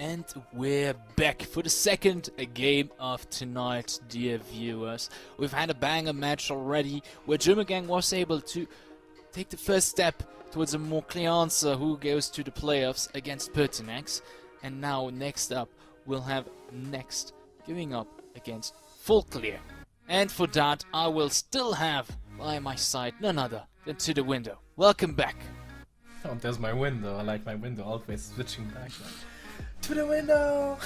And we're back for the second game of tonight, dear viewers. We've had a banger match already where German Gang was able to take the first step towards a more clear answer who goes to the playoffs against Pertinax. And now next up we'll have Next going up against FULLCLEAR. And for that I will still have by my side none other than To The Window. Welcome back. Oh, there's my window. I like my window, always switching back. To the window!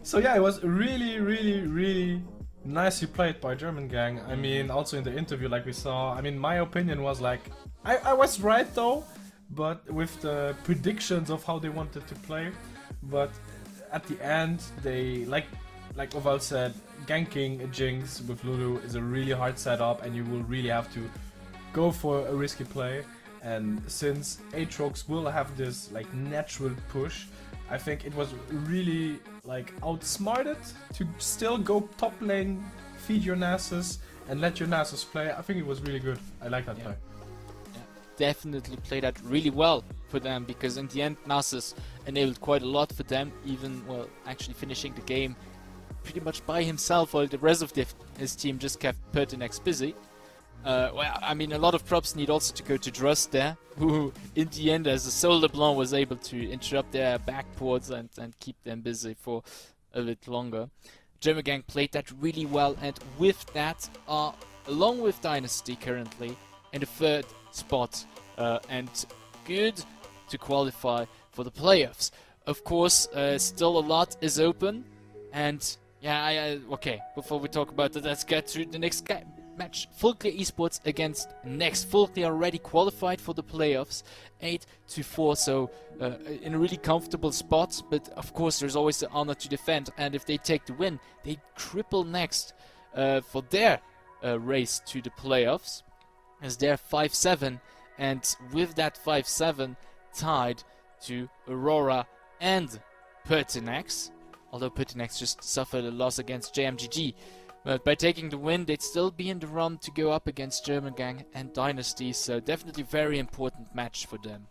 So yeah, it was really nicely played by German Gang. I mean, also in the interview like we saw, I mean, my opinion was like, I was right though, but with the predictions of how they wanted to play. But at the end, they, like Oval said, ganking a Jinx with Lulu is a really hard setup and you will really have to go for a risky play. And since Aatrox will have this like natural push, I think it was really like outsmarted to still go top lane, feed your Nasus and let your Nasus play. I think it was really good. I like that play. Yeah, definitely played that really well for them, because in the end Nasus enabled quite a lot for them, even, well, actually finishing the game pretty much by himself, while the rest of his team just kept Pertinax busy. Well, I mean, a lot of props need also to go to Drust there, who in the end as a sole LeBlanc was able to interrupt their backports and keep them busy for a bit longer. German Gang played that really well, and with that are, along with Dynasty currently, in the third spot, and good to qualify for the playoffs. Of course, still a lot is open, and yeah, okay, before we talk about that, let's get to the next match. FULLCLEAR Esports against Next. FULLCLEAR already qualified for the playoffs, 8-4, so in a really comfortable spot, but of course there's always the honor to defend, and if they take the win, they cripple Next for their race to the playoffs, as they're 5-7, and with that 5-7 tied to Aurora and Pertinax, although Pertinax just suffered a loss against JMGG. But by taking the win, they'd still be in the run to go up against German Gang and Dynasty, so definitely very important match for them.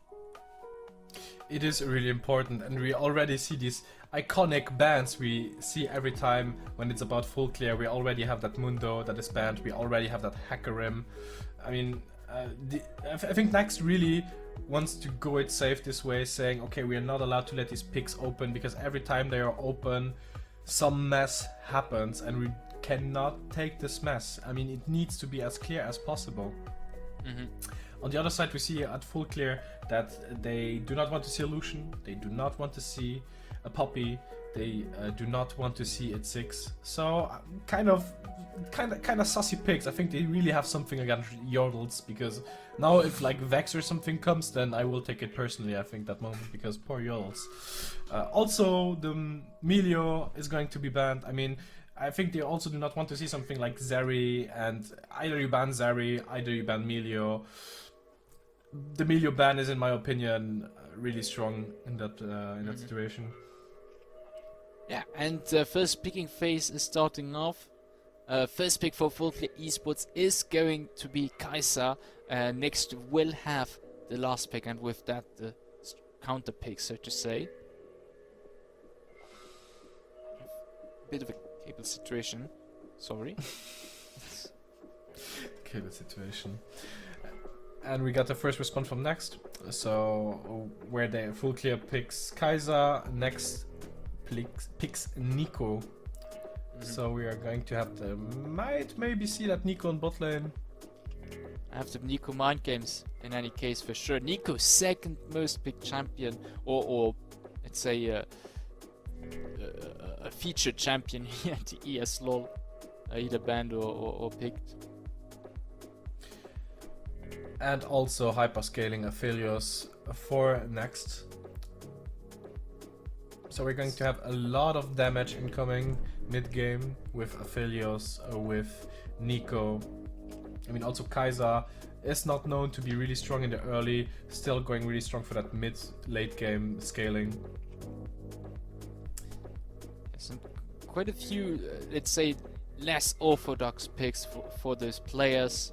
It is really important, and we already see these iconic bans we see every time when it's about FULLCLEAR. We already have that Mundo that is banned, we already have that Hackerim. I mean, I think Next really wants to go it safe this way, saying, okay, we are not allowed to let these picks open, because every time they are open, some mess happens, and we cannot take this mess. I mean, it needs to be as clear as possible. On the other side, we see at FULLCLEAR that they do not want to see a Lucian, they do not want to see a Poppy, they do not want to see it 6. So kind of sussy picks. I think they really have something against Yordles, because now if like Vex or something comes, then I will take it personally, I think, that moment, because poor Yordles. Also, the Melio is going to be banned. I mean, I think they also do not want to see something like Zeri, and either you ban Zeri, either you ban Melio. The Melio ban is, in my opinion, really strong in that situation. Yeah, and first picking phase is starting off. First pick for FULLCLEAR Esports is going to be Kai'Sa. Next will have the last pick, and with that the counter pick, so to say. Bit of a cable situation. Sorry. Cable situation. And we got the first response from Next. So where they FULLCLEAR picks Kai'Sa, Next picks Nico. So we are going to have to maybe see that Nico on bot lane. I have the Nico mind games in any case for sure. Nico, second most picked champion, or let's say a featured champion here at the ESLOL, either banned or picked. And also hyperscaling Aphelios for Next. So we're going to have a lot of damage incoming mid-game with Aphelios, with Nico. I mean, also Kai'Sa is not known to be really strong in the early, still going really strong for that mid-late game scaling. Some quite a few, let's say, less orthodox picks for those players,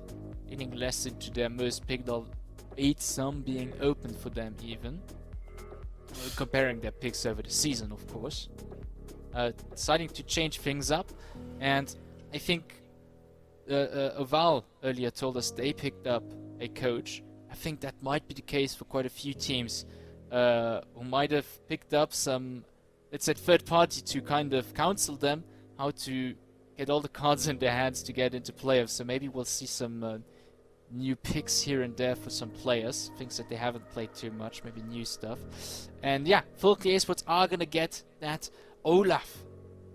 leaning less into their most picked of 8, some being open for them even. comparing their picks over the season, of course. Deciding to change things up, and I think Oval earlier told us they picked up a coach. I think that might be the case for quite a few teams who might have picked up some, let's say, third party to kind of counsel them how to get all the cards in their hands to get into playoffs. So maybe we'll see some new picks here and there for some players, things that they haven't played too much, maybe new stuff. And yeah, FULLCLEAR eSports are gonna get that Olaf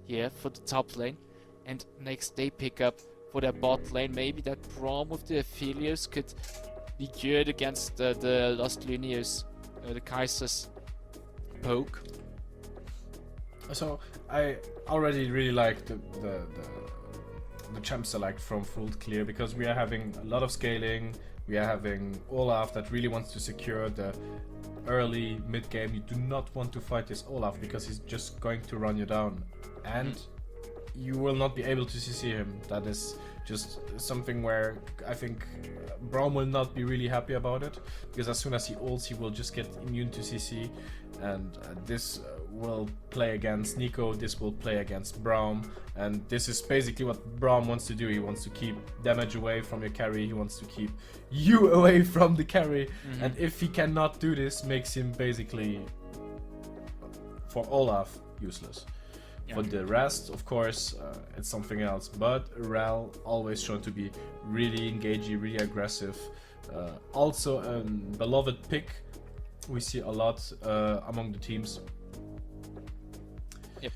here for the top lane, and next they pick up for their bot lane. Maybe that Braum with the Aphelios could be good against the Lost Luneos, the Kaiser's poke. So I already really like the champ select from FULLCLEAR, because we are having a lot of scaling. We are having Olaf that really wants to secure the early mid game. You do not want to fight this Olaf because he's just going to run you down, and you will not be able to CC him. That is just something where I think Braum will not be really happy about it, because as soon as he ults, he will just get immune to CC, and this will play against Nico, this will play against Braum, and this is basically what Braum wants to do. He wants to keep damage away from your carry, he wants to keep you away from the carry, and if he cannot do this, makes him basically, for Olaf, useless. For the rest, of course, it's something else, but Rel always shown to be really engaging, really aggressive. Also a beloved pick we see a lot among the teams. Yep,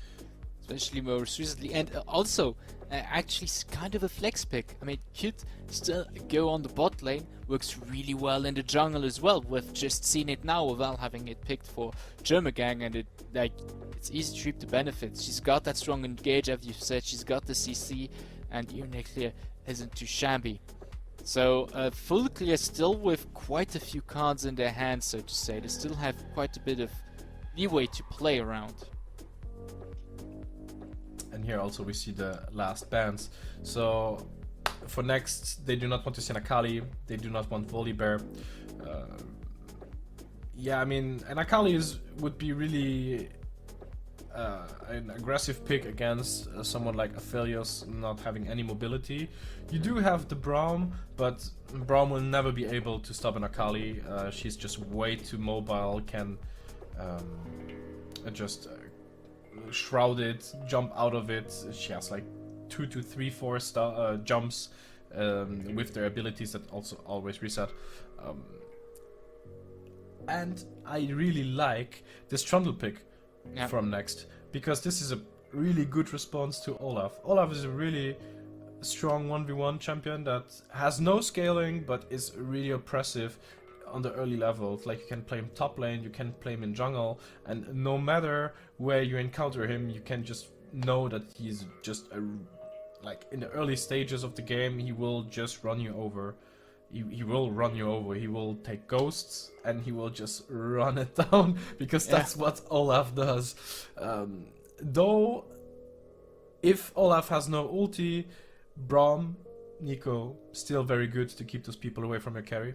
especially most recently, and also actually kind of a flex pick. I mean, could still go on the bot lane, works really well in the jungle as well. We've just seen it now, Val having it picked for Germagang, and it's easy to reap the benefits. She's got that strong engage, as you said, she's got the CC, and even Clear isn't too shabby. So FULLCLEAR still with quite a few cards in their hands, so to say. They still have quite a bit of leeway to play around. And here also we see the last bans. So for next, they do not want to see an Akali, they do not want Volibear. Yeah, I mean, an Akali would be really an aggressive pick against someone like Aphelios not having any mobility. You do have the Braum, but Braum will never be able to stop an Akali. She's just way too mobile, can just shroud it, jump out of it. She has like 2 to 3, 4 jumps with their abilities that also always reset. And I really like this Trundle pick from next, because this is a really good response to Olaf. Olaf is a really strong 1v1 champion that has no scaling but is really oppressive on the early levels. Like, you can play him top lane, you can play him in jungle, and no matter where you encounter him, you can just know that he's just like in the early stages of the game, he will just run you over. He will run you over, he will take ghosts and he will just run it down, because that's what Olaf does. Though, if Olaf has no ulti, Braum, Nico, still very good to keep those people away from your carry.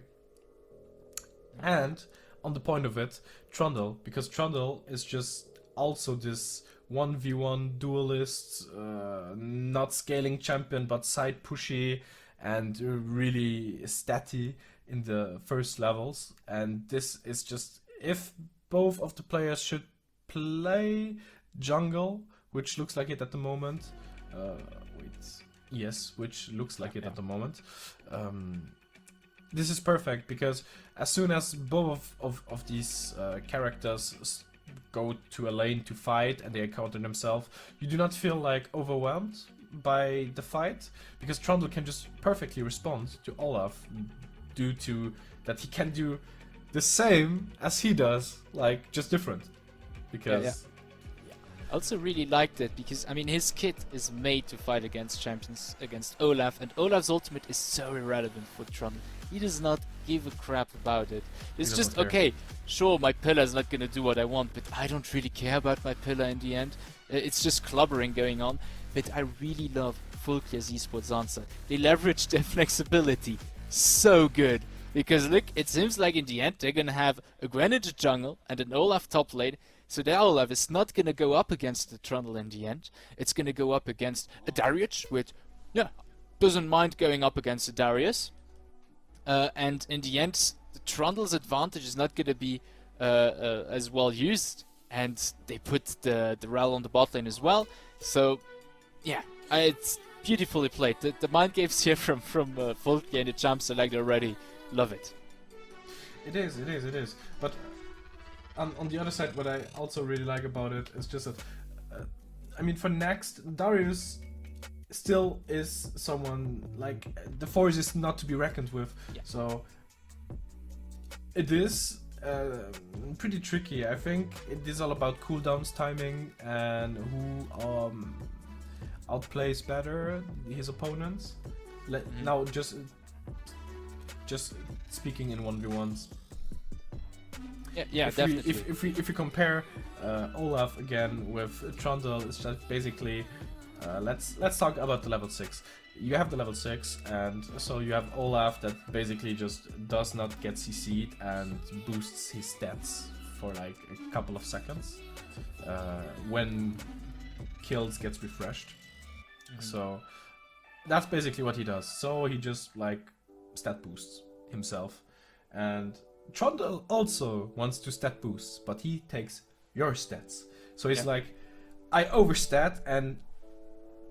And, on the point of it, Trundle, because Trundle is just also this 1v1 duelist, not scaling champion, but side pushy, and really statty in the first levels. And this is just, if both of the players should play jungle, which looks like it at the moment, which looks like it at the moment, this is perfect, because as soon as both of these characters go to a lane to fight and they encounter themselves, you do not feel like overwhelmed by the fight, because Trundle can just perfectly respond to Olaf, due to that he can do the same as he does, like just different. Because I also really liked it, because I mean, his kit is made to fight against champions, against Olaf, and Olaf's ultimate is so irrelevant for Trundle. He does not give a crap about it. It's just, okay, sure, my pillar is not gonna do what I want, but I don't really care about my pillar in the end. It's just clobbering going on. But I really love FULLCLEAR eSports answer. They leverage their flexibility so good. Because look, it seems like in the end they're gonna have a Gwen in the jungle and an Olaf top lane. So the Olaf is not gonna go up against the Trundle in the end. It's gonna go up against a Darius, which, yeah, doesn't mind going up against a Darius. And in the end, the Trundle's advantage is not gonna be as well used. And they put the Rel on the bot lane as well. So, yeah, it's beautifully played. The mind games here from FULLCLEAR and the champ select already. Love it. It is. But on the other side, what I also really like about it is just that, I mean, for next, Darius still is someone, like, the force is not to be reckoned with. Yeah. So, it is pretty tricky. I think it is all about cooldowns, timing, and who outplays better his opponents. Now, just speaking in 1v1s. Yeah, definitely. If we compare Olaf again with Trundle, it's just basically let's talk about the level 6. You have the level 6, and so you have Olaf that basically just does not get CC'd and boosts his stats for like a couple of seconds when kills gets refreshed. So that's basically what he does. So he just like stat boosts himself, and Trundle also wants to stat boost, but he takes your stats. So he's like, I overstat and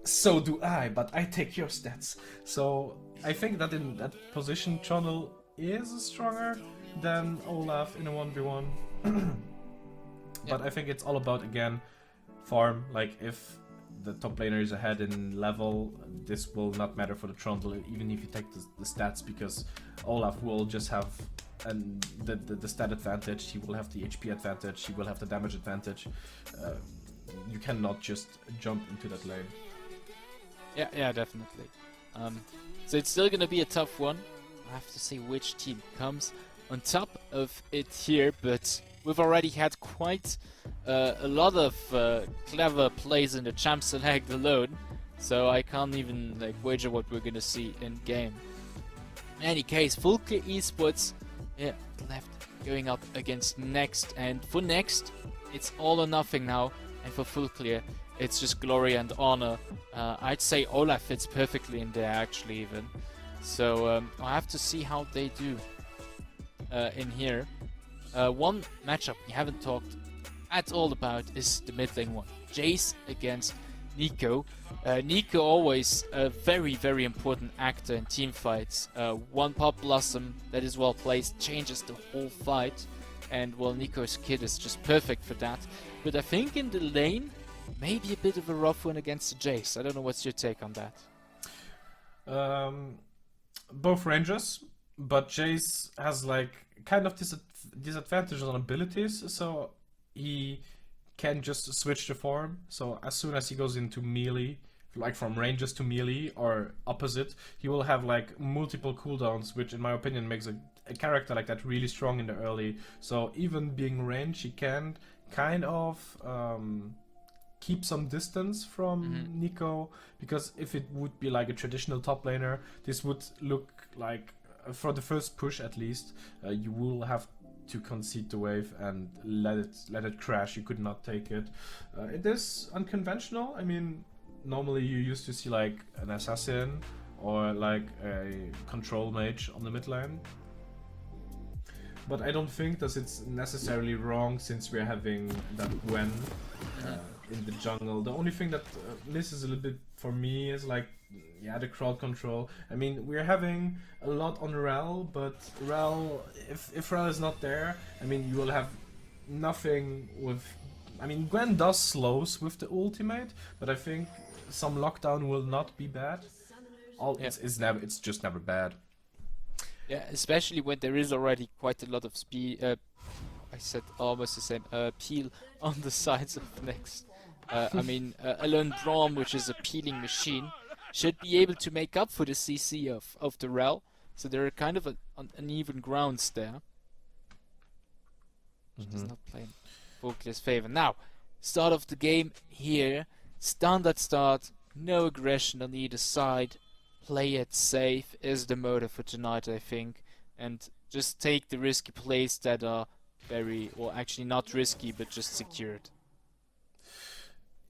so do I, but I take your stats. So I think that in that position, Trundle is stronger than Olaf in a 1v1. But I think it's all about, again, farm. Like, if the top laner is ahead in level, this will not matter for the Trundle, even if you take the stats, because Olaf will just have the stat advantage, he will have the HP advantage, he will have the damage advantage. You cannot just jump into that lane. Yeah, definitely. So it's still gonna be a tough one. I have to see which team comes on top of it here, but we've already had quite a lot of clever plays in the champ select alone, so I can't even like wager what we're gonna see in game. In any case, FULLCLEAR eSports, left going up against NXT, and for NXT, it's all or nothing now, and for FULLCLEAR, it's just glory and honor. I'd say Olaf fits perfectly in there, actually, even. So I have to see how they do in here. One matchup we haven't talked at all about is the mid lane one. Jace against Nico. Nico always a very, very important actor in team fights. One Pop Blossom that is well placed changes the whole fight. And well, Nico's kit is just perfect for that. But I think in the lane, maybe a bit of a rough one against the Jace. I don't know, what's your take on that? Both ranges, but Jace has like kind of disadvantage on abilities, so he can just switch the form. So as soon as he goes into melee, like from ranges to melee or opposite, he will have like multiple cooldowns, which in my opinion makes a character like that really strong in the early. So even being ranged, he can kind of keep some distance from Nico, because if it would be like a traditional top laner, this would look like, for the first push at least, you will have to concede the wave and let it crash. You could not take it. It is unconventional. I mean, normally you used to see like an assassin or like a control mage on the mid lane. But I don't think that it's necessarily wrong, since we're having that Gwen in the jungle. The only thing that misses a little bit for me is like, the crowd control. I mean, we're having a lot on Rel, but Rel, if Rel is not there, I mean, you will have nothing with... I mean, Gwen does slows with the ultimate, but I think some lockdown will not be bad. It's just never bad. Yeah, especially when there is already quite a lot of speed. I said almost the same. Peel on the sides of NXT. I mean, Alone Braum, which is a peeling machine, should be able to make up for the CC of the Rel. So there are kind of uneven grounds there. Which does not play in FULLCLEAR's favor. Now, start of the game here. Standard start. No aggression on either side. Play it safe is the motto for tonight, I think. and just take the risky plays that are very, or actually not risky, but just secured.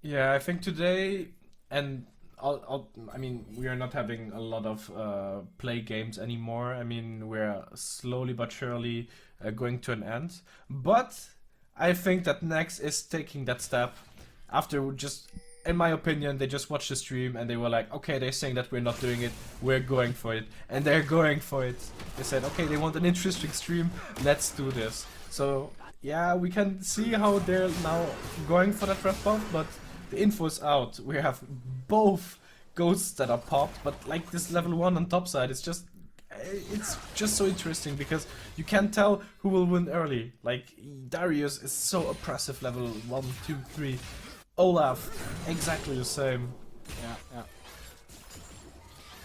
Yeah, I think today, and I mean, we are not having a lot of play games anymore. I mean, we're slowly but surely going to an end. But I think that Next is taking that step after just, in my opinion, they just watched the stream and they were like, okay, they're saying that we're not doing it, we're going for it. And they're going for it. They said, okay, they want an interesting stream, let's do this. So, yeah, we can see how they're now going for that red buff, but the info's out. We have both ghosts that are popped, but like this level 1 on top side, it's just so interesting because you can't tell who will win early. Like, Darius is so oppressive level 1, 2, 3. Olaf, exactly the same. Yeah.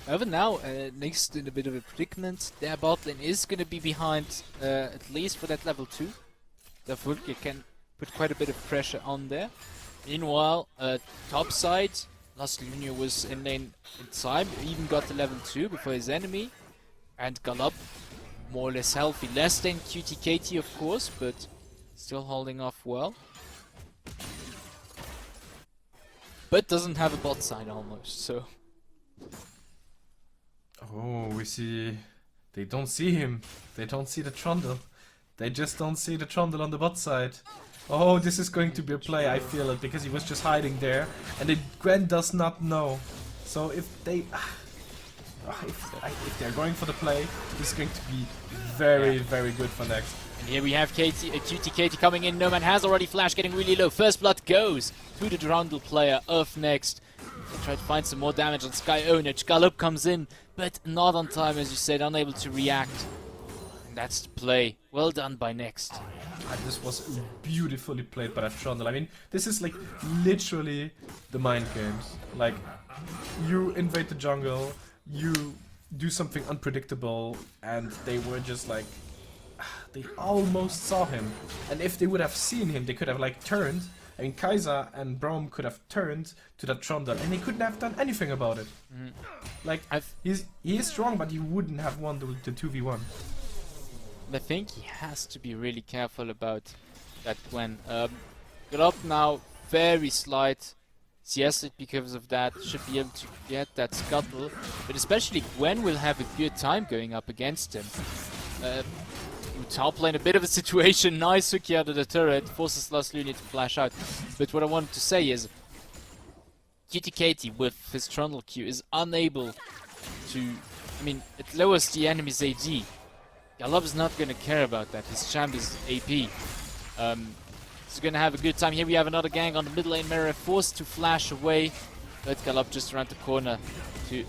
However, now, next in a bit of a predicament, their bot lane is going to be behind, at least for that level 2. The FULLCLEAR can put quite a bit of pressure on there. Meanwhile, top side, Last Lunia was in lane in time, even got to level 2 before his enemy. And Galop, more or less healthy, less than QTKT of course, but still holding off well. But doesn't have a bot side almost, so... Oh, we see... They don't see him. They don't see the Trundle. They just don't see the Trundle on the bot side. Oh, this is going to be a play, I feel it, because he was just hiding there. And the Gwen does not know. So if they... if they're going for the play, this is going to be very good for Next. And here we have QTKT coming in. No Man has already flashed, getting really low. First blood goes to the Trundle player of Next. They try to find some more damage on Sky Ownage. Gallup comes in, but not on time, as you said, unable to react. And that's the play. Well done by Next. And this was beautifully played by that Trundle. I mean, this is like literally the mind games. Like, you invade the jungle, you do something unpredictable, and they were just like... They almost saw him. And if they would have seen him, they could have like turned. I mean, Kaiser and Braum could have turned to that Trundle, and he couldn't have done anything about it. Like, he is strong, but he wouldn't have won the 2v1. I think he has to be really careful about that Gwen. Galop now very slight. CS it because of that, should be able to get that scuttle, but especially Gwen will have a good time going up against him. Top lane, a bit of a situation, nice hooky out of the turret, forces Last Lunia to flash out. But what I wanted to say is, QTKT with his Trundle Q is unable to, I mean, it lowers the enemy's AD. Galop is not going to care about that, his champ is AP. He's going to have a good time. Here we have another gang on the mid lane, Mirror forced to flash away, but Galop just around the corner to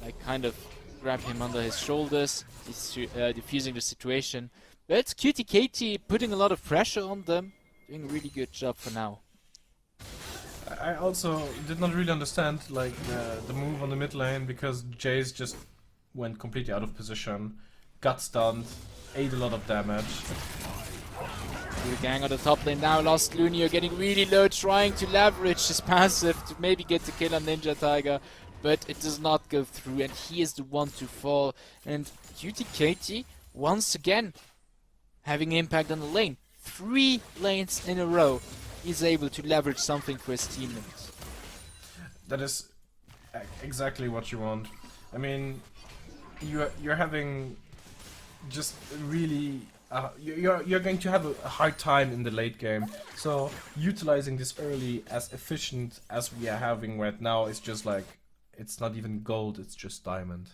like kind of grab him under his shoulders. He's diffusing the situation. But it's QTKT putting a lot of pressure on them, doing a really good job for now. I also did not really understand like the move on the mid lane, because Jace just went completely out of position, got stunned, ate a lot of damage. The gang on the top lane now, Last Lunia getting really low, trying to leverage his passive to maybe get the kill on Ninja Tiger, but it does not go through, and he is the one to fall. And QTKT once again having impact on the lane. 3 lanes in a row, he's able to leverage something for his teammates. That is exactly what you want. I mean, you're having just really you're going to have a hard time in the late game. So utilizing this early as efficient as we are having right now is just like, it's not even gold, it's just diamond.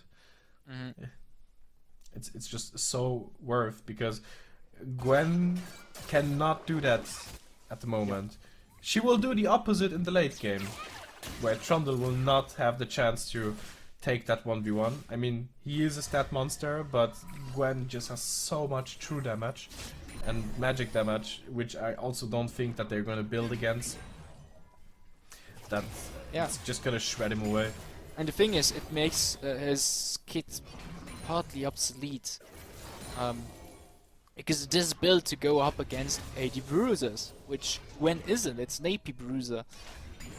It's just so worth, because Gwen cannot do that at the moment. She will do the opposite in the late game, where Trundle will not have the chance to take that 1v1. I mean, he is a stat monster, but Gwen just has so much true damage and magic damage, which I also don't think that they're gonna build against. It's just gonna shred him away. And the thing is, it makes his kit partly obsolete. Because it is built to go up against AD bruisers, which Gwen isn't, it's an AP bruiser.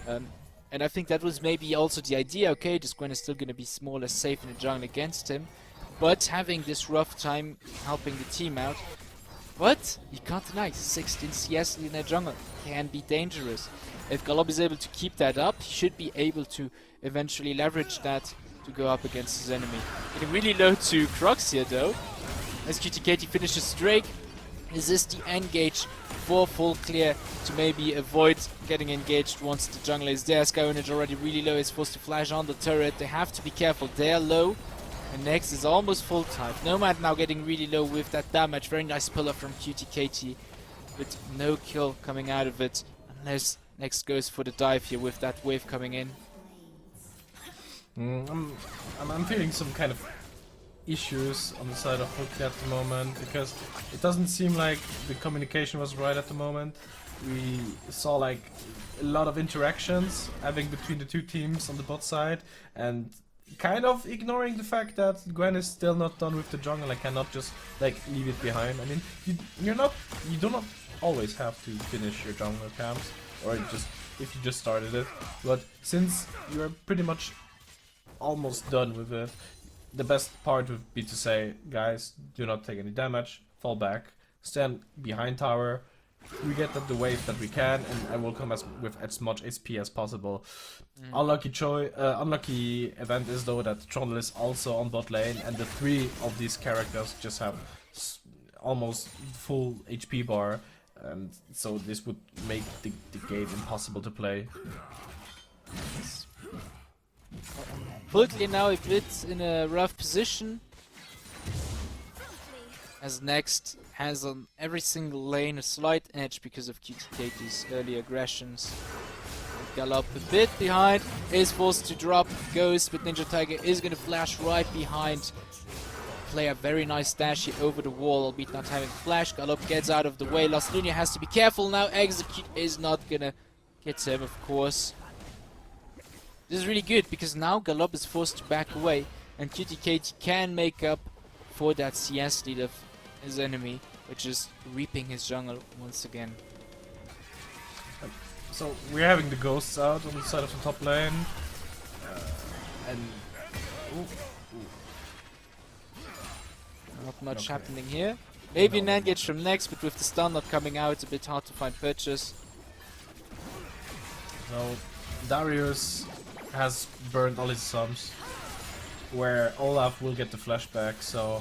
And I think that was maybe also the idea, okay, this Gwen is still going to be more or less safe in the jungle against him, but having this rough time helping the team out. But you can't deny 16 CS in the jungle can be dangerous. If Galop is able to keep that up, he should be able to eventually leverage that to go up against his enemy. Getting really low to Crocs here though, as QTKT finishes Drake. Is this the engage for FULLCLEAR to maybe avoid getting engaged once the jungle is there? Skywinnage already really low, is forced to flash on the turret. They have to be careful, they're low. And next is almost full time. Nomad now getting really low with that damage. Very nice pillar from QTKT, but no kill coming out of it. Unless next goes for the dive here with that wave coming in. I'm feeling some kind of issues on the side of FULLCLEAR at the moment, because it doesn't seem like the communication was right at the moment. We saw like a lot of interactions having between the two teams on the bot side, and kind of ignoring the fact that Gwen is still not done with the jungle and cannot just like leave it behind. I mean, you do not always have to finish your jungle camps, or just if you just started it. But since you're pretty much almost done with it, the best part would be to say, guys, do not take any damage, fall back, stand behind tower. We get the wave that we can, and I will come with as much SP as possible. Unlucky event is though that Trundle is also on bot lane, and the three of these characters just have almost full HP bar, and so this would make the game impossible to play. FULLCLEAR now a bit in a rough position, as next has on every single lane a slight edge because of QTKT's early aggressions. Galop a bit behind, is forced to drop Ghost, but Ninja Tiger is going to flash right behind. Play a very nice dash here over the wall, albeit not having flash. Galop gets out of the way. Last Lunia has to be careful now. Execute is not going to get him, of course. This is really good because now Galop is forced to back away, and QTKT can make up for that CS lead of his enemy, which is reaping his jungle once again. So we're having the ghosts out on the side of the top lane, and not much happening here. Maybe an engage from next, but with the stun not coming out, it's a bit hard to find purchase. So Darius has burned all his sums, where Olaf will get the flashback, so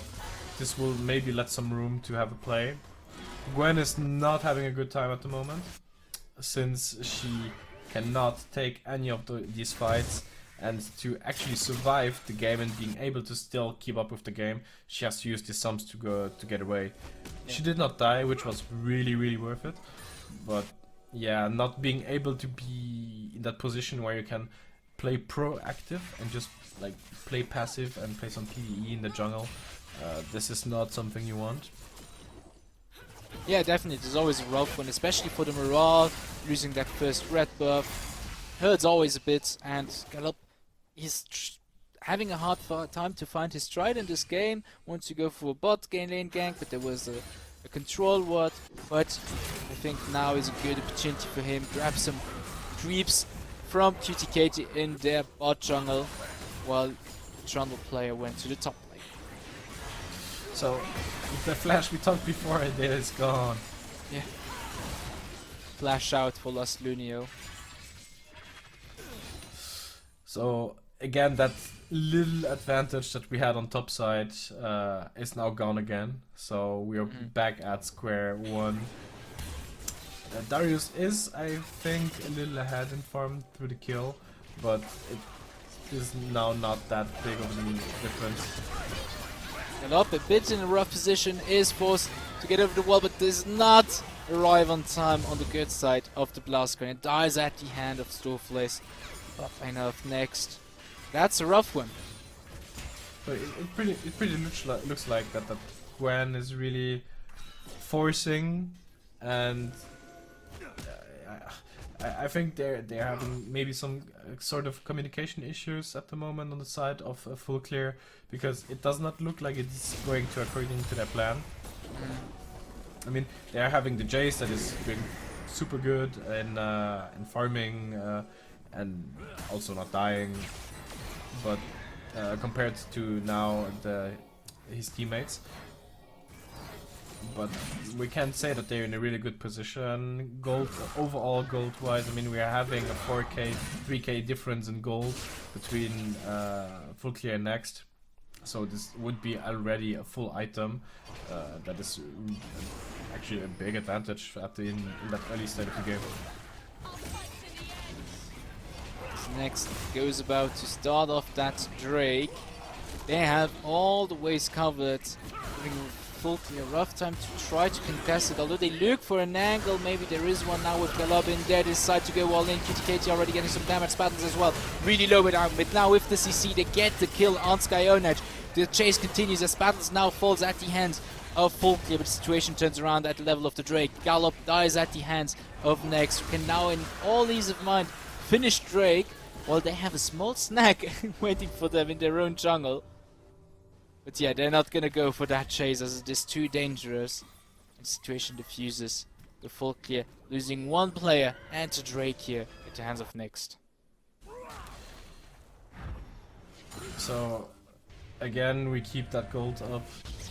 this will maybe let some room to have a play. Gwen is not having a good time at the moment, since she cannot take any of these fights, and to actually survive the game and being able to still keep up with the game, she has to use the sums to get away. Yeah. She did not die, which was really worth it, but yeah, not being able to be in that position where you can play proactive and just like play passive and play some PvE in the jungle, this is not something you want. Yeah, definitely. There's always a rough one, especially for the morale. Losing that first red buff hurts always a bit, and Galop is having a hard time to find his stride in this game. Wants to go for a bot lane gank, but there was a control ward. But I think now is a good opportunity for him. Grab some creeps from QTKT in their bot jungle, while the Trundle player went to the top lane. So, the flash we talked before, it is gone. Yeah. Flash out for Lost Lunio. So, again, that little advantage that we had on top side is now gone again. So, we are back at square one. Darius is, I think, a little ahead in farm through the kill, but it is now not that big of a difference. Galop a bit in a rough position, is forced to get over the wall, but does not arrive on time on the good side of the blast screen. It dies at the hand of Storeflace. But I know next. That's a rough one. So it pretty looks like that Gwen is really forcing, and I think they're having maybe some sort of communication issues at the moment on the side of FULLCLEAR, because it does not look like it's going to according to their plan. I mean, they are having the Jace that is doing super good in farming and also not dying, but compared to now the his teammates. But we can say that they're in a really good position. Gold, overall gold wise, I mean, we are having a 4k, 3k difference in gold between FULLCLEAR and NXT. So this would be already a full item. That is actually a big advantage in that early state of the game. Next goes about to start off that Drake. They have all the ways covered, giving FULLCLEAR a rough time to try to contest it. Although they look for an angle, maybe there is one now with Galab in there. They decide to go all in. QTKT already getting some damage. Battles as well. Really low with arm, but now with the CC they get the kill on Skyonage. The chase continues as Battles now falls at the hands of FULLCLEAR, but the situation turns around at the level of the Drake. Galop dies at the hands of NXT, who can now in all ease of mind finish Drake, while they have a small snack waiting for them in their own jungle. But yeah, they're not gonna go for that chase as it is too dangerous. The situation diffuses with FULLCLEAR losing one player and to Drake here at the hands of NXT. So again, we keep that gold up.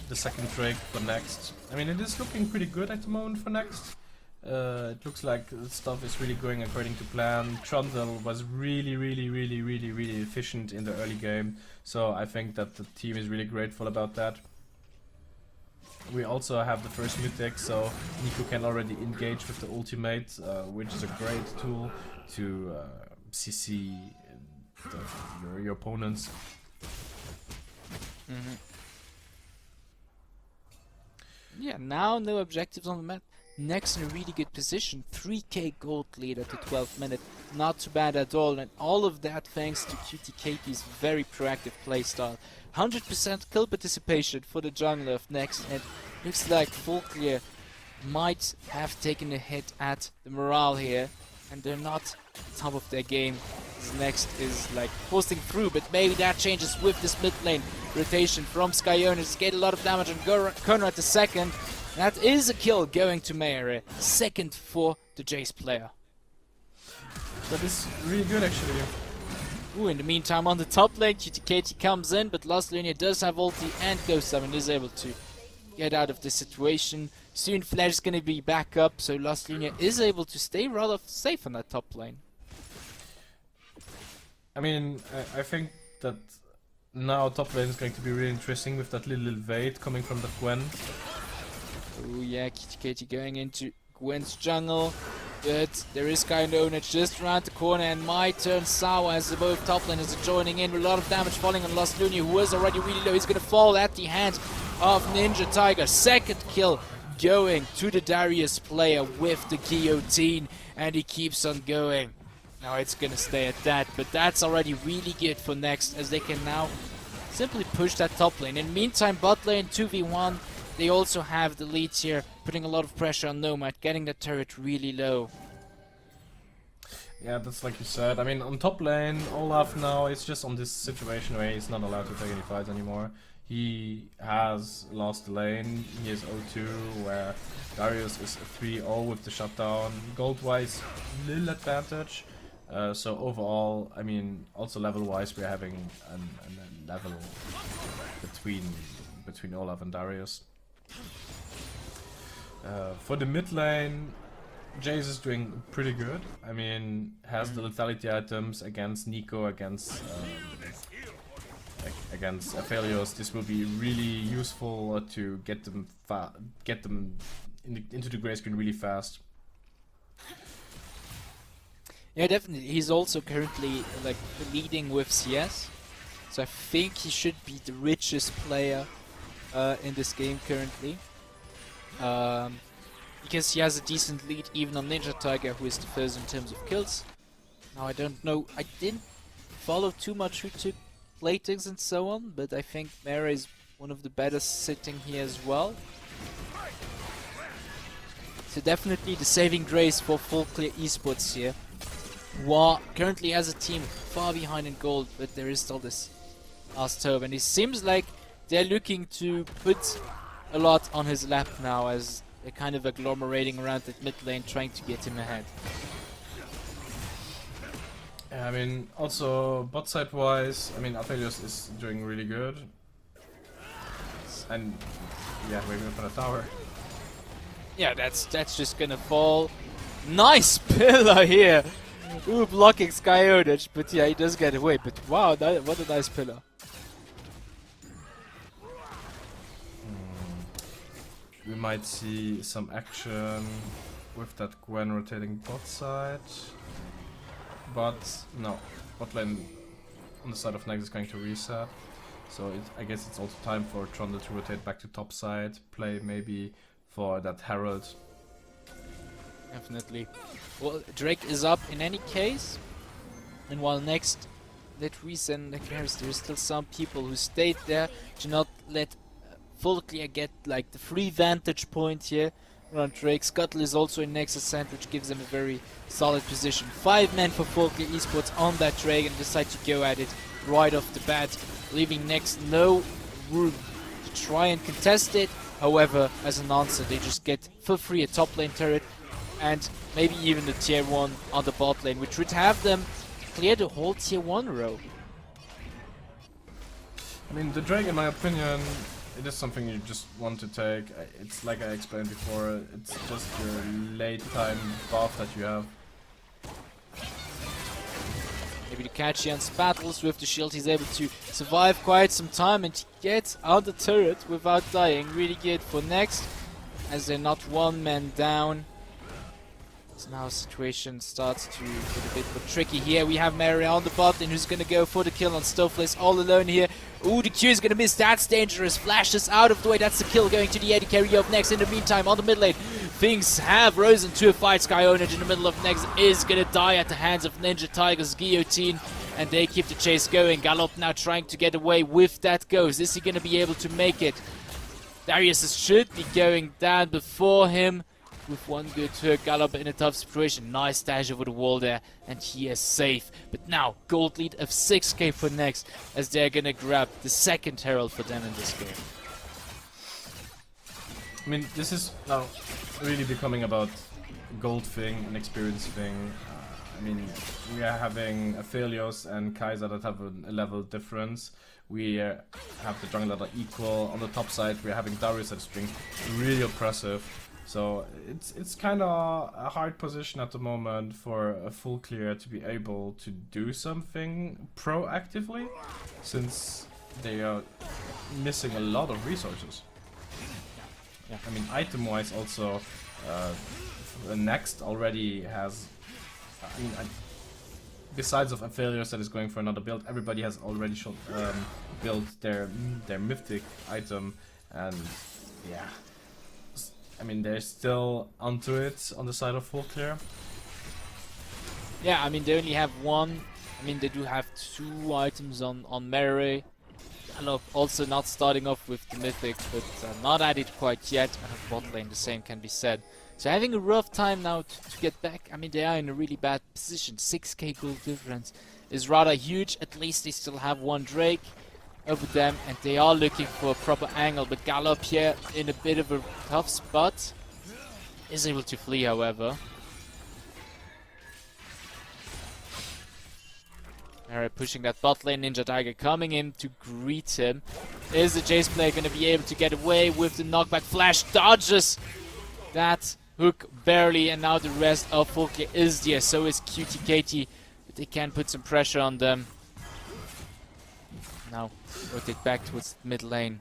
The second Drake for NXT. I mean, it is looking pretty good at the moment for NXT. It looks like stuff is really going according to plan. Trundle was really efficient in the early game, so I think that the team is really grateful about that. We also have the first mythic, so Nico can already engage with the ultimate, which is a great tool to CC your opponents. Yeah, now no objectives on the map. NXT in a really good position. 3k gold lead at the 12th minute. Not too bad at all. And all of that thanks to QTKT's very proactive playstyle. 100% kill participation for the jungler of NXT. And looks like FULLCLEAR might have taken a hit at the morale here. And they're not top of their game. NXT is like posting through, but maybe that changes with this mid lane rotation from Skyonage. Get a lot of damage on Conrad the second. That is a kill going to Mayre. Second for the Jace player. That is really good actually. Ooh, in the meantime on the top lane, QTKT comes in, but Lost Linear does have ulti and Ghost Summon is able to get out of this situation. Soon Flash is going to be back up, so Lost Linear is able to stay rather safe on that top lane. I mean, I think that now top lane is going to be really interesting with that little evade coming from the Gwen. Oh yeah, QTKT going into Gwen's jungle, but there is Skyonage just around the corner and might turn sour as both top laners are joining in with a lot of damage falling on Lost Lunia, who was already really low. He's gonna fall at the hands of Ninja Tiger. Second kill going to the Darius player with the guillotine, and he keeps on going. Now it's gonna stay at that, but that's already really good for NXT as they can now simply push that top lane. In the meantime, bot lane 2v1. They also have the leads here, putting a lot of pressure on Nomad, getting the turret really low. Yeah, that's like you said. I mean, on top lane, Olaf now is just on this situation where he's not allowed to take any fights anymore. He has lost the lane. He is 0-2, where Darius is 3-0 with the shutdown. Gold-wise, little advantage. So overall, I mean, also level-wise, we're having a level between Olaf and Darius. For the mid lane, Jace is doing pretty good. I mean, has the lethality items against Nico, against Aphelios. This will be really useful to get them into the gray screen really fast. Yeah, definitely. He's also currently like leading with CS, so I think he should be the richest player in this game currently. Because he has a decent lead even on Ninja Tiger, who is the first in terms of kills. Now I don't know, I didn't follow too much who took platings and so on, but I think Mara is one of the better sitting here as well. So definitely the saving grace for FULLCLEAR esports here, who are currently as a team far behind in gold, but there is still this last hope, and it seems like they're looking to put a lot on his lap now as they're kind of agglomerating around that mid lane trying to get him ahead. Yeah, I mean, also bot side wise, I mean, Aphelios is doing really good. And yeah, waving up on a tower. Yeah, that's just gonna fall. Nice pillar here. Ooh, blocking Skyonage, but yeah, he does get away. But wow, what a nice pillar. We might see some action with that Gwen rotating bot side. But no, bot lane on the side of Nex is going to reset. So I guess it's also time for Trundle to rotate back to top side, play maybe for that Herald. Definitely. Well, Drake is up in any case. And while next let reset the carries, there's still some people who stayed there to not let FULLCLEAR get like the free vantage point here around Drake. Scuttle is also in Nexus Center, which gives them a very solid position. 5 men for FULLCLEAR Esports on that Drake and decide to go at it right off the bat, leaving Nex no room to try and contest it. However, as an answer, they just get for free a top lane turret and maybe even the tier 1 on the bot lane, which would have them clear the whole tier 1 row. I mean, the Drake, in my opinion, it is something you just want to take. It's like I explained before, it's just your late time buff that you have. Maybe the Kachian's battles with the shield, he's able to survive quite some time and get out the turret without dying. Really good for next, as they're not one man down. So now situation starts to get a bit more tricky here. We have Mary on the bot and who's gonna go for the kill on Stofeless all alone here. Ooh, the Q is gonna miss. That's dangerous. Flashes out of the way. That's the kill going to the AD carry of Nex. In the meantime, on the mid lane, things have risen to a fight. Skyonage in the middle of Nex is gonna die at the hands of Ninja Tiger's guillotine, and they keep the chase going. Galop now trying to get away with that ghost. Is he gonna be able to make it? Darius should be going down before him. With one good hook, Galop in a tough situation. Nice dash over the wall there, and he is safe. But now, gold lead of 6k for Nex, as they're gonna grab the second Herald for them in this game. I mean, this is now really becoming about gold thing and experience thing. I mean, we are having Aphelios and Kaiser that have a level difference. We have the jungler that are equal. On the top side, we're having Darius that's being really oppressive. So it's kind of a hard position at the moment for a FULLCLEAR to be able to do something proactively, since they are missing a lot of resources. Yeah. I mean, item-wise also, Next already has, I mean, besides of Aphelios that is going for another build, everybody has already built their mythic item, and yeah. I mean, they're still onto it on the side of FULLCLEAR. Yeah, I mean, they only have one. I mean, they do have 2 items on Mary. And also not starting off with the Mythic, but not at it quite yet. And on bot lane, the same can be said. So having a rough time now to get back. I mean, they are in a really bad position. 6k gold difference is rather huge. At least they still have one Drake over them, and they are looking for a proper angle, but Galop here in a bit of a tough spot is able to flee, however. Alright, pushing that bot lane. Ninja Tiger coming in to greet him. Is the Jace player going to be able to get away with the knockback? Flash dodges that hook barely, and now the rest of FULLCLEAR is there. So is Cutie Katie, but they can put some pressure on them. Now rotate back towards the mid lane.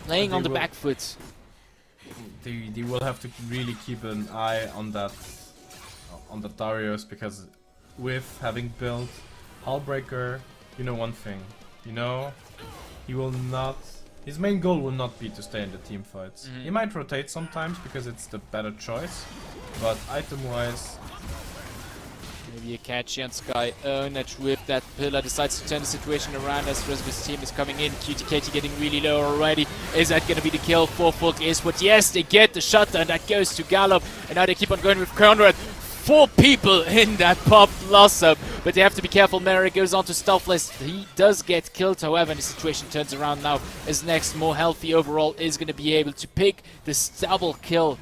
Playing on the back foot. They will have to really keep an eye on that Darius, because with having built Hullbreaker, you know one thing. You know, he will not. His main goal will not be to stay in the team fights. He might rotate sometimes because it's the better choice, but item-wise. Maybe a catchy on Skyonage with that pillar decides to turn the situation around as the rest of his team is coming in. Cutie Katie getting really low already. Is that going to be the kill for FULLCLEAR Esports? Yes, they get the shutdown. That goes to Galop, and now they keep on going with Conrad. 4 people in that pop blossom, but they have to be careful. Mary goes on to Stealthless. He does get killed, however, and the situation turns around now as Next, more healthy overall, is going to be able to pick this double kill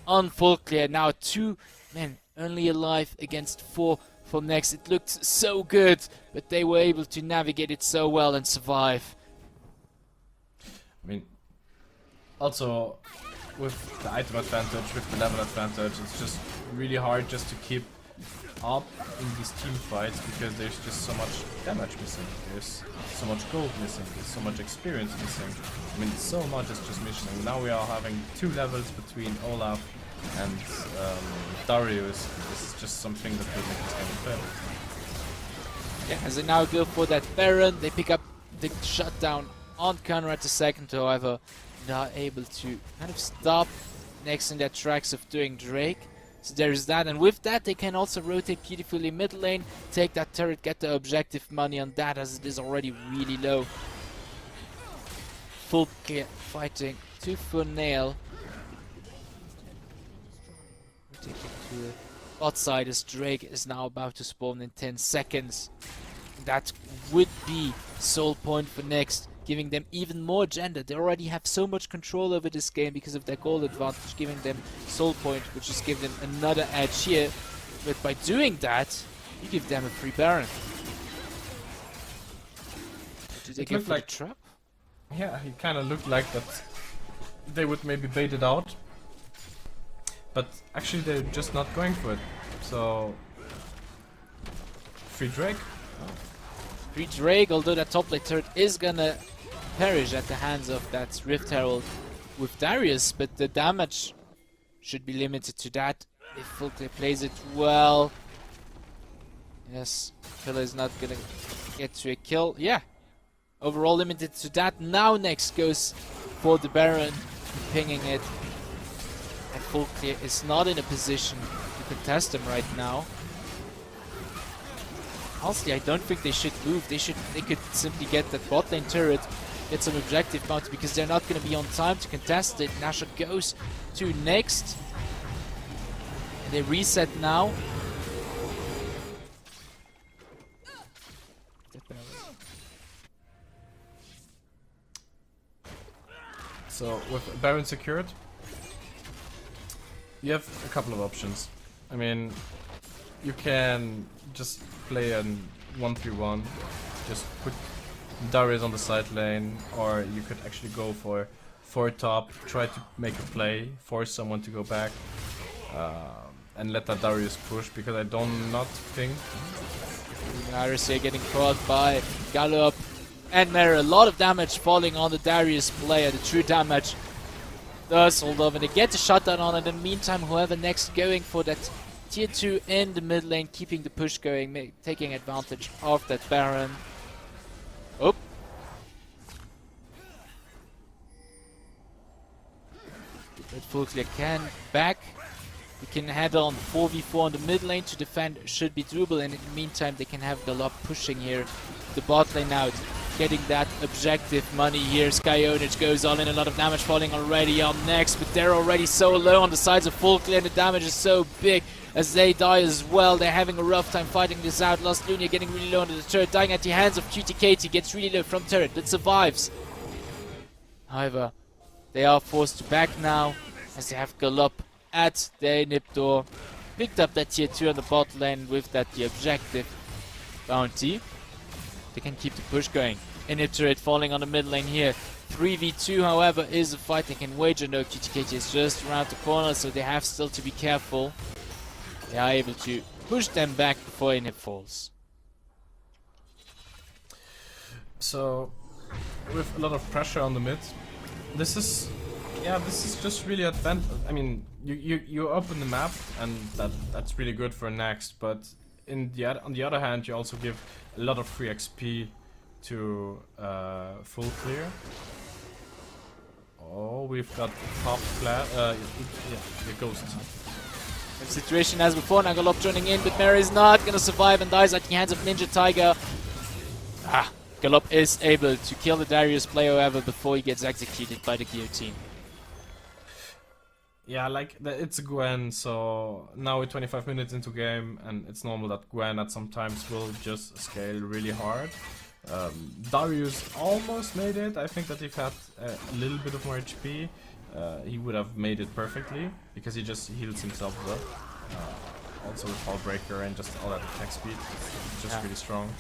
on FULLCLEAR. Now 2 men only alive against 4 for Next. It looked so good, but they were able to navigate it so well and survive. I mean, also with the item advantage, with the level advantage, it's just really hard just to keep up in these team fights because there's just so much damage missing, there's so much gold missing, there's so much experience missing. I mean, so much is just missing. Now we are having 2 levels between Olaf and Darius. This is just something that will make this game better. Yeah, as they now go for that Baron, they pick up the shutdown on Conrad II, however, not able to kind of stop next in their tracks of doing Drake. So there is that, and with that they can also rotate beautifully mid lane, take that turret, get the objective money on that as it is already really low. FULLCLEAR fighting tooth for nail. Rotating to the bot side as Drake is now about to spawn in 10 seconds. That would be sole point for Next, giving them even more agenda. They already have so much control over this game because of their goal advantage, giving them soul point, which just gives them another edge here. But by doing that, you give them a free Baron. Did they go for like the trap? Yeah, it kind of looked like that they would maybe bait it out. But actually they're just not going for it. So, free Drake. Free Drake, although that top lane turret is gonna perish at the hands of that Rift Herald with Darius, but the damage should be limited to that if FULLCLEAR plays it well. Yes, Pillar is not gonna get to a kill. Yeah, overall limited to that. Now Next goes for the Baron, pinging it. And FULLCLEAR is not in a position to contest him right now. Honestly, I don't think they should move. They could simply get that bot lane turret, get some objective bounty because they're not going to be on time to contest it. Nasha goes to Next. And they reset now. So with Baron secured, you have a couple of options. I mean, you can just play a 1-3-1, just put Darius on the side lane, or you could actually go for top, try to make a play, force someone to go back, and let that Darius push, because I do not think... Iris here getting caught by Gallop and Mera. A lot of damage falling on the Darius player, the true damage does hold off, and they get the shutdown on. In the meantime, whoever Next going for that Tier 2 in the mid lane, keeping the push going, taking advantage of that Baron. Oh. But FULLCLEAR can back. We can head on 4v4 on the mid lane to defend, should be doable, and in the meantime they can have Galop pushing here the bot lane out, getting that objective money here. Skyonage goes on in, a lot of damage falling already on Next, but they're already so low on the sides of FULLCLEAR, and the damage is so big as they die as well. They're having a rough time fighting this out. Lost Lunia getting really low under the turret, dying at the hands of QTKT, gets really low from turret, but survives. However, they are forced to back now as they have Galop at their inhib door. Picked up that tier 2 on the bot lane with that the objective bounty. They can keep the push going. Inhib turret falling on the mid lane here. 3v2 however is a fight they can wager. No, QTKT is just around the corner, so they have still to be careful. They are able to push them back before inhib falls. So, with a lot of pressure on the mid, this is just really advanced. I mean, you open the map, and that's really good for Next. But on the other hand, you also give a lot of free XP to FULLCLEAR. Oh, we've got top class. Yeah, the Ghost. Same situation as before. Now Galop joining in, but Mary is not gonna survive and dies at the hands of Ninja Tiger. Galop is able to kill the Darius player, however, before he gets executed by the guillotine. Yeah, like, it's a Gwen, so now we're 25 minutes into game, and it's normal that Gwen at some times will just scale really hard. Darius almost made it. I think that if he had a little bit of more HP, he would have made it perfectly, because he just heals himself up. Also with Fall Breaker and just all that attack speed, it's just really strong.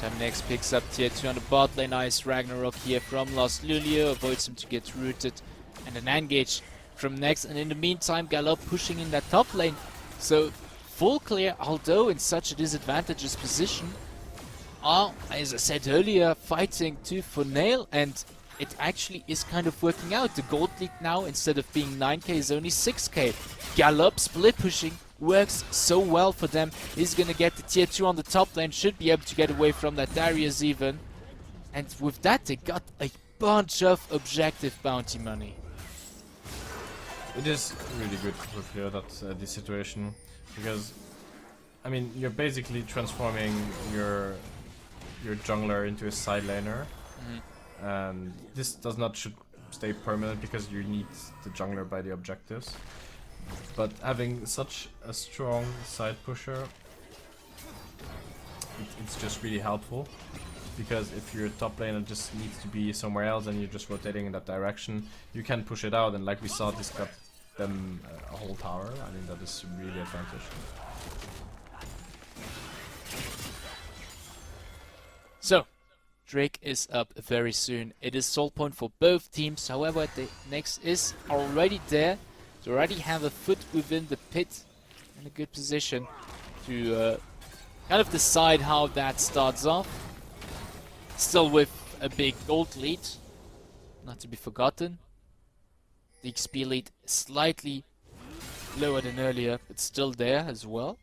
Time Next picks up tier 2 on the bot lane. Nice Ragnarok here from Lost Lulio. Avoids him to get rooted. And an engage from Next. And in the meantime, Galop pushing in that top lane. So, full clear, although in such a disadvantageous position, are, as I said earlier, fighting tooth for nail. And it actually is kind of working out. The gold lead now, instead of being 9k, is only 6k. Galop split pushing works so well for them. He's gonna get the tier 2 on the top lane, should be able to get away from that Darius even. And with that, they got a bunch of objective bounty money. It is really good for FULLCLEAR that this situation, because I mean you're basically transforming your jungler into a side laner, and this does not should stay permanent because you need the jungler by the objectives. But having such a strong side pusher, it's just really helpful, because if your top laner just needs to be somewhere else and you're just rotating in that direction, you can push it out, and like we saw, this got them a whole tower. I mean, that is really advantage. So, Drake is up very soon. It is soul point for both teams. However, the next is already there. They already have a foot within the pit, in a good position to kind of decide how that starts off. Still with a big gold lead, not to be forgotten. The XP lead slightly lower than earlier, but still there as well.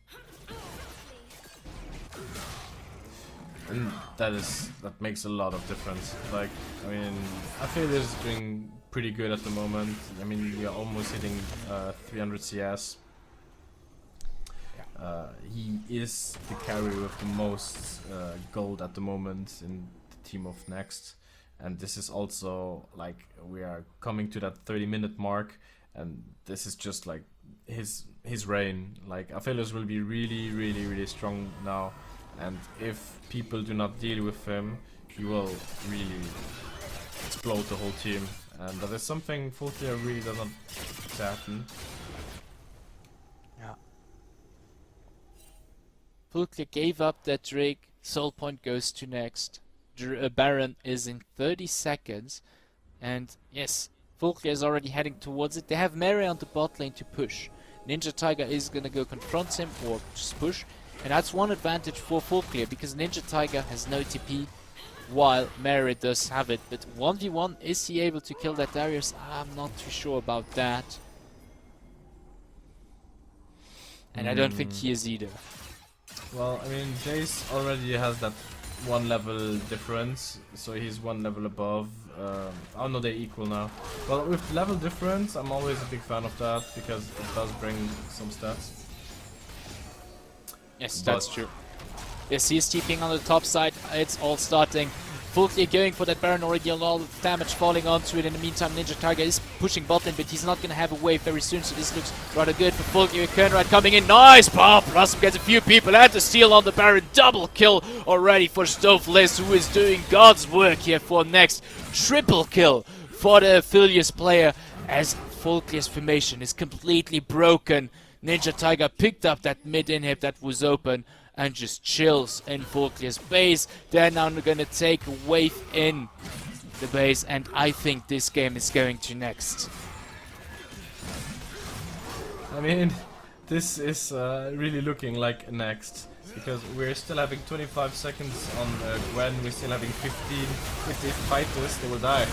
And that makes a lot of difference. Like, I mean, I feel this is doing pretty good at the moment. I mean, we are almost hitting 300 CS. He is the carry with the most gold at the moment in the team of Next. And this is also, like, we are coming to that 30-minute mark, and this is just like his reign. Like, Aphelios will be really strong now. And if people do not deal with him, he will really explode the whole team. And that is something FULLCLEAR really does not happen. Yeah. FULLCLEAR gave up that Drake. Soul point goes to Next. Baron is in 30 seconds. And yes, FULLCLEAR is already heading towards it. They have Mary on the bot lane to push. Ninja Tiger is gonna go confront him or just push. And that's one advantage for FULLCLEAR, because Ninja Tiger has no TP, while Mary does have it. But 1v1, is he able to kill that Darius? I'm not too sure about that. And I don't think he is either. Well, I mean, Jace already has that 1 level difference, so he's 1 level above. Oh no, they equal now. Well, with level difference, I'm always a big fan of that, because it does bring some stats. Yes, that's true. Yes, he's TPing on the top side. It's all starting. FULLCLEAR going for that Baron already, a lot of damage falling onto it. In the meantime, Ninja Tiger is pushing bot lane, but he's not going to have a wave very soon, so this looks rather good for FULLCLEAR. Kernride coming in. Nice power. Blossom gets a few people and the steal on the Baron. Double kill already for Stoveless, who is doing God's work here for Next. Triple kill for the Aphelios player, as FULLCLEAR's formation is completely broken. Ninja Tiger picked up that mid inhib that was open and just chills in FULLCLEAR's base. They're now going to take a wave in the base, and I think this game is going to Next. I mean, this is really looking like Next, because we're still having 25 seconds on Gwen, we're still having 15. If they fight this, they will die.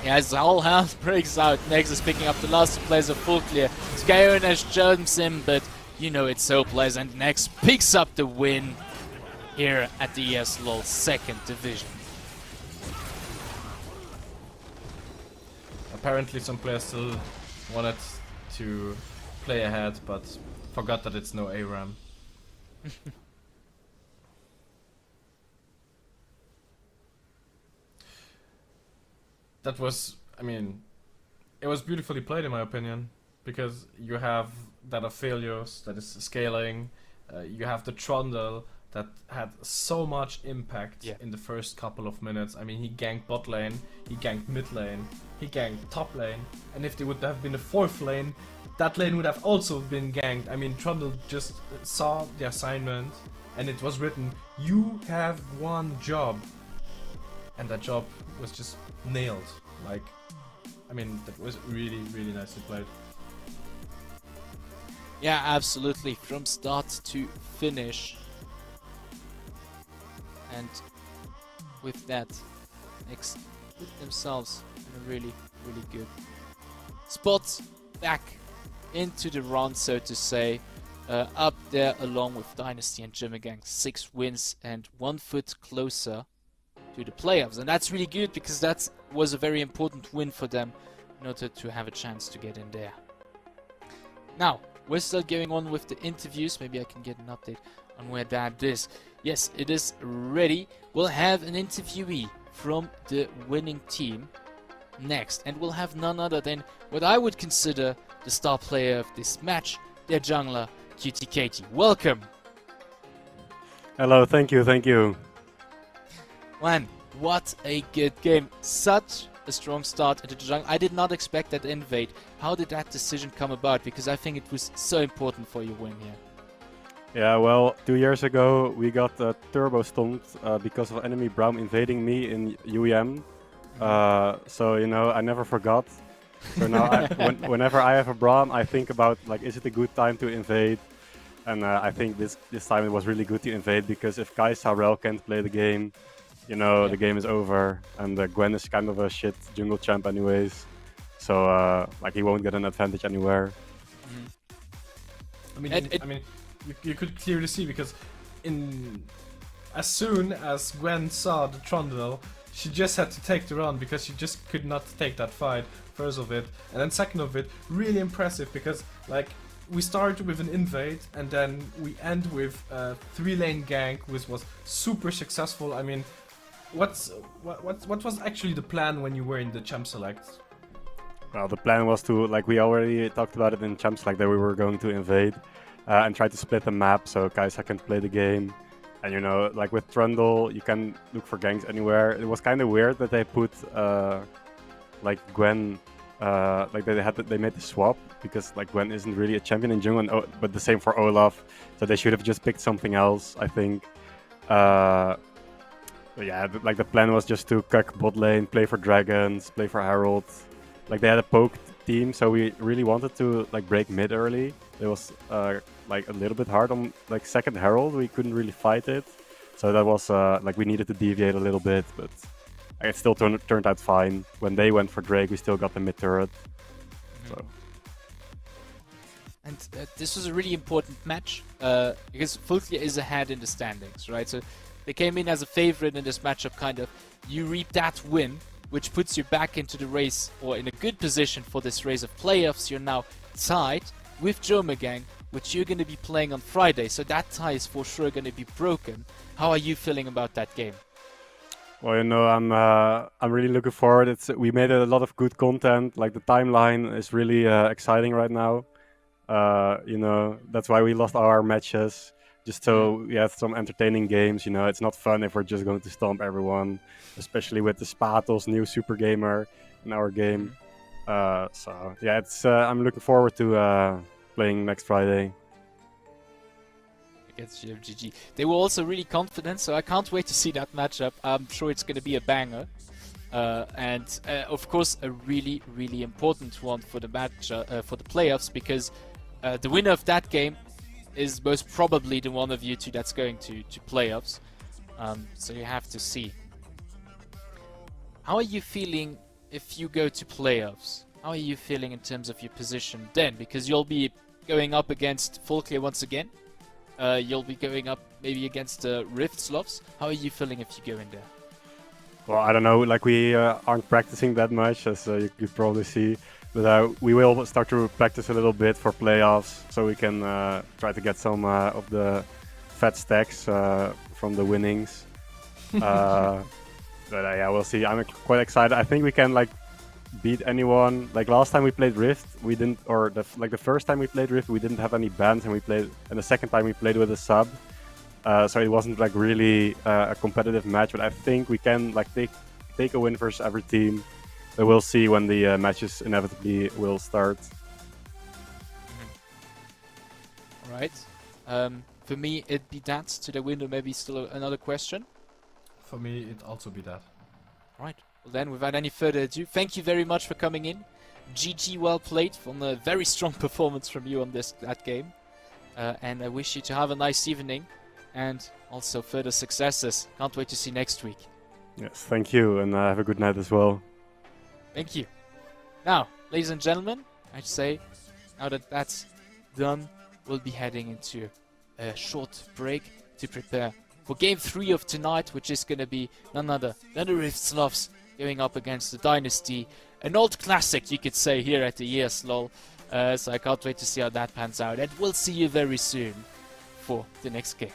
Yeah, as all hell breaks out, Next is picking up the last two players of FULLCLEAR. Skyronash jumps in, but you know it's hopeless, and Next picks up the win here at the ESLOL 2nd Division. Apparently some players still wanted to play ahead, but forgot that it's no ARAM. That was, I mean, it was beautifully played in my opinion, because you have that Aphelios that is scaling, you have the Trundle that had so much impact in the first couple of minutes. I mean, he ganked bot lane, he ganked mid lane, he ganked top lane, and if there would have been a 4th lane, that lane would have also been ganked. I mean, Trundle just saw the assignment and it was written, "You have one job," and that job was just nailed. Like, I mean, that was really, really nicely played. Yeah, absolutely. From start to finish. And with that, put themselves in a really, really good spot back into the run, so to say. Up there along with Dynasty and Jimmergang. 6 wins and 1 foot closer to the playoffs. And that's really good because that was a very important win for them in order to have a chance to get in there. Now, we're still going on with the interviews. Maybe I can get an update on where that is. Yes, it is ready. We'll have an interviewee from the winning team next. And we'll have none other than what I would consider the star player of this match, their jungler, Cutie Katie. Welcome! Hello, thank you. Man, what a good game. Such a strong start into the jungle. I did not expect that invade. How did that decision come about? Because I think it was so important for your win here. Yeah, well, 2 years ago we got turbo stomped because of enemy Braum invading me in UEM. So, you know, I never forgot. So now whenever I have a Braum, I think about, like, is it a good time to invade? And I think this time it was really good to invade, because if Kai'Sa Rel can't play the game, you know, the game is over. And Gwen is kind of a shit jungle champ anyways. So, like, he won't get an advantage anywhere. I mean, you could clearly see, because as soon as Gwen saw the Trundle, she just had to take the run, because she just could not take that fight, first of it. And then second of it, really impressive, because, like, we started with an invade, and then we end with a 3-lane gank, which was super successful. I mean, what was actually the plan when you were in the champ select? Well, the plan was to, like, we already talked about it in champ select, that we were going to invade and try to split the map so Kai'Sa can play the game. And, you know, like with Trundle, you can look for ganks anywhere. It was kind of weird that they put like Gwen, like they made the swap, because like Gwen isn't really a champion in jungle, but the same for Olaf. So they should have just picked something else, I think. But yeah, like the plan was just to cuck bot lane, play for dragons, play for Herald. Like they had a poke team, so we really wanted to like break mid early. It was like a little bit hard on like second Herald. We couldn't really fight it, so that was like we needed to deviate a little bit, but it still turned out fine. When they went for Drake, we still got the mid turret. So. And this was a really important match because FULLCLEAR is ahead in the standings, right? So they came in as a favorite in this matchup, kind of. You reap that win, which puts you back into the race, or in a good position for this race of playoffs. You're now tied with Jommegang, which you're going to be playing on Friday. So that tie is for sure going to be broken. How are you feeling about that game? Well, you know, I'm really looking forward. We made a lot of good content. Like the timeline is really exciting right now. You know, that's why we lost our matches. Just so we had some entertaining games. You know, it's not fun if we're just going to stomp everyone, especially with the Spatos new super gamer in our game. So yeah, it's I'm looking forward to playing next Friday against GFGG. They were also really confident, so I can't wait to see that matchup. I'm sure it's going to be a banger. And of course, a really, really important one for the match, for the playoffs, because the winner of that game is most probably the one of you two that's going to playoffs. So you have to see. How are you feeling if you go to playoffs? How are you feeling in terms of your position then? Because you'll be going up against FULLCLEAR once again. You'll be going up maybe against Rift Slops. How are you feeling if you go in there? Well, I don't know, like we aren't practicing that much, as you could probably see. But we will start to practice a little bit for playoffs, so we can try to get some of the fat stacks from the winnings. But yeah, we'll see. I'm quite excited. I think we can like beat anyone. Like last time we played Rift, we didn't, or the first time we played Rift, we didn't have any bans, and the second time we played with a sub. So it wasn't like really a competitive match, but I think we can like take a win versus every team. But we'll see when the matches inevitably will start. All right. For me, it'd be that to the window. Maybe still another question. For me, it'd also be that. Right. Well then, without any further ado, thank you very much for coming in. GG, well played, from a very strong performance from you on that game. And I wish you to have a nice evening and also further successes. Can't wait to see you next week. Yes, thank you, and have a good night as well. Thank you. Now, ladies and gentlemen, I'd say now that that's done, we'll be heading into a short break to prepare for Game 3 of tonight, which is going to be none other than the Riftsloves going up against the Dynasty. An old classic, you could say, here at the ESLOL. So I can't wait to see how that pans out. And we'll see you very soon for the next game.